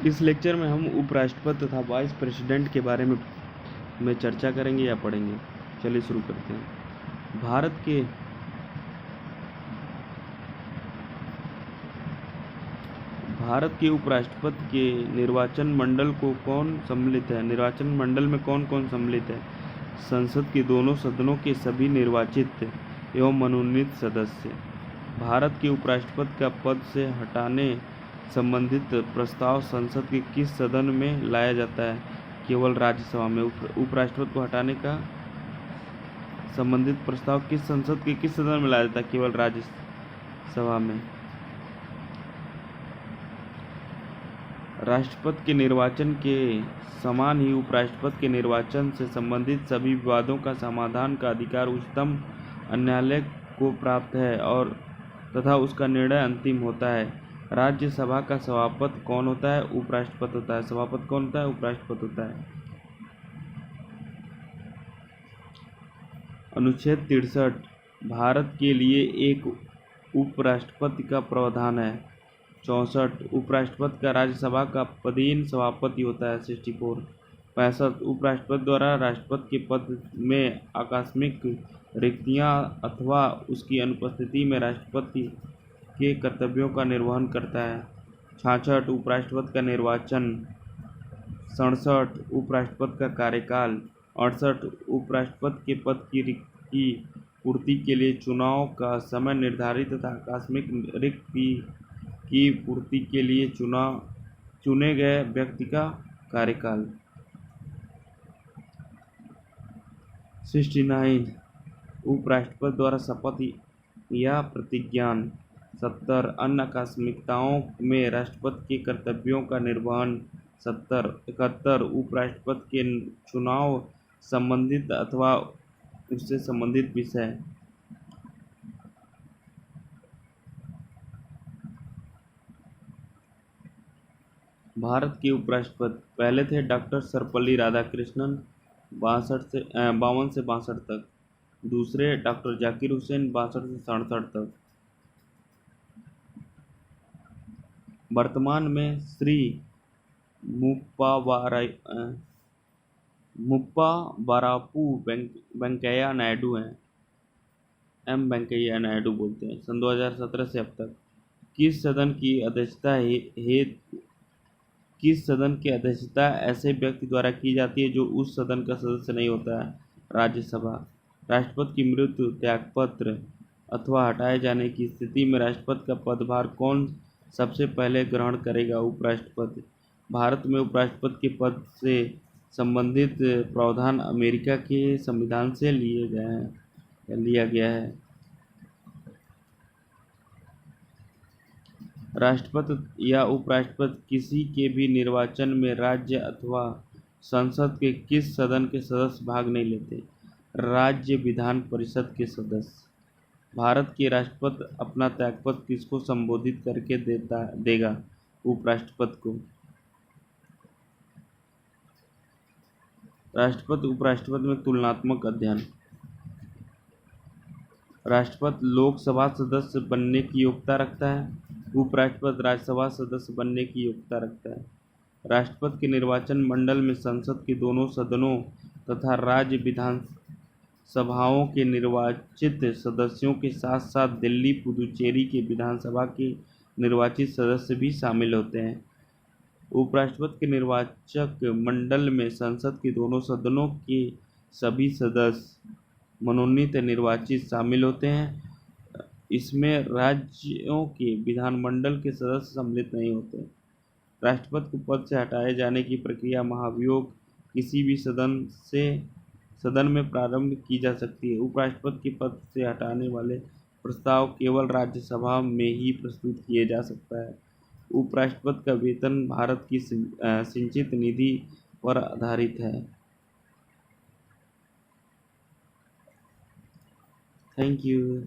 इस लेक्चर में हम उपराष्ट्रपति तथा वाइस प्रेसिडेंट के बारे में चर्चा करेंगे या पढ़ेंगे। चलिए शुरू करते हैं। भारत के उपराष्ट्रपति के निर्वाचन मंडल को कौन सम्मिलित है? निर्वाचन मंडल में कौन कौन सम्मिलित है? संसद के दोनों सदनों के सभी निर्वाचित एवं मनोनीत सदस्य। भारत के उपराष्ट्रपति का पद से हटाने संबंधित प्रस्ताव संसद के किस सदन में लाया जाता है? केवल राज्यसभा में। उपराष्ट्रपति को हटाने का संबंधित प्रस्ताव संसद के किस सदन में लाया जाता है? केवल राज्यसभा में। राष्ट्रपति के निर्वाचन के समान ही उपराष्ट्रपति के निर्वाचन से संबंधित सभी विवादों का समाधान का अधिकार उच्चतम न्यायालय को प्राप्त है और तथा उसका निर्णय अंतिम होता है। राज्यसभा का सभापति कौन होता है? उपराष्ट्रपति होता है। सभापति कौन होता है? उपराष्ट्रपति होता है। अनुच्छेद 63 भारत के लिए एक उपराष्ट्रपति का प्रावधान है। 64 उपराष्ट्रपति का राज्यसभा का पदेन सभापति होता है। 64 65 उपराष्ट्रपति द्वारा राष्ट्रपति के पद में आकस्मिक रिक्तियां अथवा उसकी अनुपस्थिति में राष्ट्रपति के कर्तव्यों का निर्वहन करता है। 66 उपराष्ट्रपति का निर्वाचन। 67 उपराष्ट्रपति का कार्यकाल। 68 उपराष्ट्रपति के पद की पूर्ति के लिए चुनाव का समय निर्धारित तथा आकस्मिक रिक्ति की पूर्ति के लिए चुने गए व्यक्ति का कार्यकाल। 69 उपराष्ट्रपति द्वारा शपथ या प्रतिज्ञान। 70 अन्य आकस्मिकताओं में राष्ट्रपति के कर्तव्यों का निर्वहन। 71 उपराष्ट्रपति के चुनाव संबंधित अथवा उससे संबंधित विषय। भारत के उपराष्ट्रपति पहले थे डॉक्टर सर्वपल्ली राधाकृष्णन 52 से 62 तक। दूसरे डॉक्टर जाकिर हुसैन 62 से 67 तक। वर्तमान में श्री मुप्पावारापू वेंकैया नायडू हैं। एम वेंकैया नायडू बोलते हैं। सन 2017 से अब तक किस सदन की अध्यक्षता ऐसे व्यक्ति द्वारा की जाती है जो उस सदन का सदस्य नहीं होता है? राज्यसभा। राष्ट्रपति की मृत्यु, त्यागपत्र अथवा हटाए जाने की स्थिति में राष्ट्रपति का पदभार कौन सबसे पहले ग्रहण करेगा? उपराष्ट्रपति। भारत में उपराष्ट्रपति के पद से संबंधित प्रावधान अमेरिका के संविधान से लिया गया है। राष्ट्रपति या उपराष्ट्रपति किसी के भी निर्वाचन में राज्य अथवा संसद के किस सदन के सदस्य भाग नहीं लेते? राज्य विधान परिषद के सदस्य। भारत के राष्ट्रपति अपना त्यागपत्र किसको संबोधित करके देगा? उपराष्ट्रपति को। राष्ट्रपति उपराष्ट्रपति में तुलनात्मक अध्ययन। राष्ट्रपति लोकसभा सदस्य बनने की योग्यता रखता है। उपराष्ट्रपति राज्यसभा सदस्य बनने की योग्यता रखता है। राष्ट्रपति के निर्वाचन मंडल में संसद के दोनों सदनों तथा राज्य विधानसभाओं के निर्वाचित सदस्यों के साथ साथ दिल्ली पुदुचेरी के विधानसभा के निर्वाचित सदस्य भी शामिल होते हैं। उपराष्ट्रपति के निर्वाचक मंडल में संसद के दोनों सदनों के सभी सदस्य मनोनीत निर्वाचित शामिल होते हैं। इसमें राज्यों के विधानमंडल के सदस्य सम्मिलित नहीं होते। राष्ट्रपति को पद से हटाए जाने की प्रक्रिया महाभियोग किसी भी सदन में प्रारंभ की जा सकती है। उपराष्ट्रपति के पद से हटाने वाले प्रस्ताव केवल राज्यसभा में ही प्रस्तुत किए जा सकता है। उपराष्ट्रपति का वेतन भारत की संचित निधि पर आधारित है। Thank you.